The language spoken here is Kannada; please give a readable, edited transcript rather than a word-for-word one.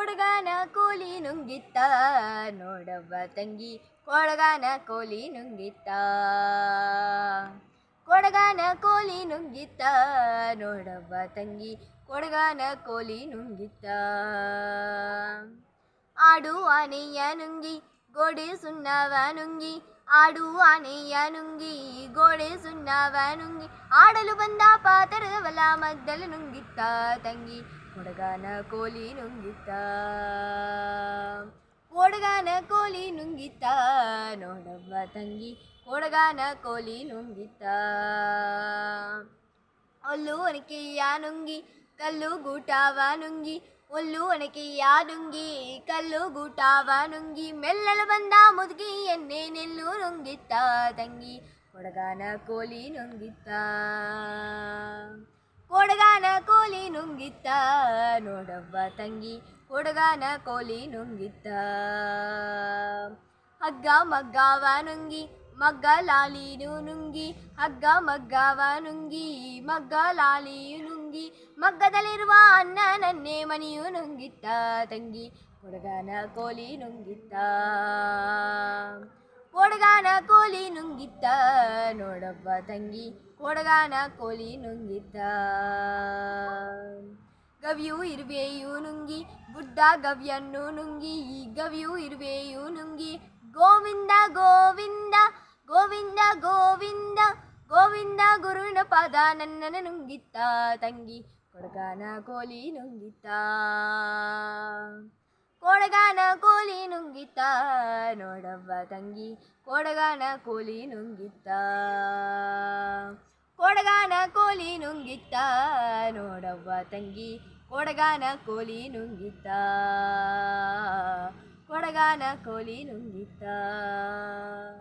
ಕೊಡಗಾನ ಕೋಲಿ ನುಂಗಿತ್ತ ನೋಡವ್ವ ತಂಗಿ ಕೊಡಗಾನ ಕೋಲಿ ನುಂಗಿತ್ತ ಕೊಡಗಾನ ಕೋಲಿ ನುಂಗಿತ್ತ ನೋಡವ್ವ ತಂಗಿ ಕೊಡಗಾನ ಕೋಲಿ ನುಂಗಿತ್ತ ಆಡು ಆನೆಯ ನುಂಗಿ ಗೋಡೆ ಸುಣ್ಣವ ನುಂಗಿ ಆಡು ಆನೆಯ ನುಂಗಿ ಗೋಡೆ ಸುಣ್ಣವ ನುಂಗಿ ಆಡಲು ಬಂದ ಪಾತರವಲ ಮದ್ದಲು ನುಂಗಿತ್ತ ತಂಗಿ ಕೊಡಗಾನ ಕೋಲಿ ನುಂಗಿತ್ತ ಕೊಡಗಾನ ಕೋಲಿ ನುಂಗಿತ್ತ ನೋಡವ್ವ ತಂಗಿ ಕೊಡಗಾನ ಕೋಲಿ ನುಂಗಿತ್ತ ಒಲ್ಲು ಒನಕೆಯ ನುಂಗಿ ಕಲ್ಲು ಗೂಟವ ನುಂಗಿ ಒಲ್ಲು ಒನಕೆಯ ನುಂಗಿ ಕಲ್ಲು ಗೂಟವ ನುಂಗಿ ಮೆಲ್ಲಲು ಬಂದ ಮುದುಕಿಯನ್ನೇ ನೆಲ್ಲು ನುಂಗಿತ್ತ ತಂಗಿ ಕೊಡಗಾನ ಕೋಲಿ ನುಂಗಿತ್ತ ಕೊಡಗಾನ ಕೋಲಿ ನುಂಗಿತ್ತ ನೋಡವ್ವ ತಂಗಿ ಕೊಡಗಾನ ಕೋಲಿ ನುಂಗಿತ್ತ ಹಗ್ಗ ಮಗ್ಗವ ನುಂಗಿ ಮಗ್ಗ ಲಾಲಿನು ನುಂಗಿ ಹಗ್ಗ ಮಗ್ಗವ ನುಂಗಿ ಮಗ್ಗ ಲಾಲಿಯು ನುಂಗಿ ಮಗ್ಗದಲ್ಲಿರುವ ಅನ್ನ ನನ್ನೇ ಮಣಿಯು ನುಂಗಿತ್ತ ತಂಗಿ ಕೊಡಗಾನ ಕೋಲಿ ನುಂಗಿತ್ತ ಕೊಡಗಾನ ಕೋಲಿ ನುಂಗಿತ್ತ ನೋಡವ್ವ ತಂಗಿ ಕೊಡಗಾನ ಕೋಲಿ ನುಂಗಿತ್ತ ಗವಿಯು ಇರುವೆಯು ನುಂಗಿ ಬುದ್ಧ ಗವಿಯನ್ನು ನುಂಗಿ ಗವಿಯು ಇರುವೆಯು ನುಂಗಿ ಗೋವಿಂದ ಗೋವಿಂದ ಗೋವಿಂದ ಗೋವಿಂದ ಗೋವಿಂದ ಗುರುವಿನ ಪಾದ ನನ್ನನ್ನು ನುಂಗಿತ್ತ ತಂಗಿ ಕೊಡಗಾನ ಕೋಲಿ ನುಂಗಿತ್ತ ಕೊಡಗಾನ ಕೋಲಿ ನುಂಗಿತ್ತ ನೋಡವ್ವ ತಂಗಿ ಕೊಡಗಾನ ಕೋಲಿ ನುಂಗಿತ್ತ ಕೊಡಗಾನ ಕೋಲಿ ನುಂಗಿತ್ತ ನೋಡವ್ವ ತಂಗಿ ಕೊಡಗಾನ ಕೋಲಿ ನುಂಗಿತ್ತ ಕೊಡಗಾನ ಕೋಲಿ ನುಂಗಿತ್ತ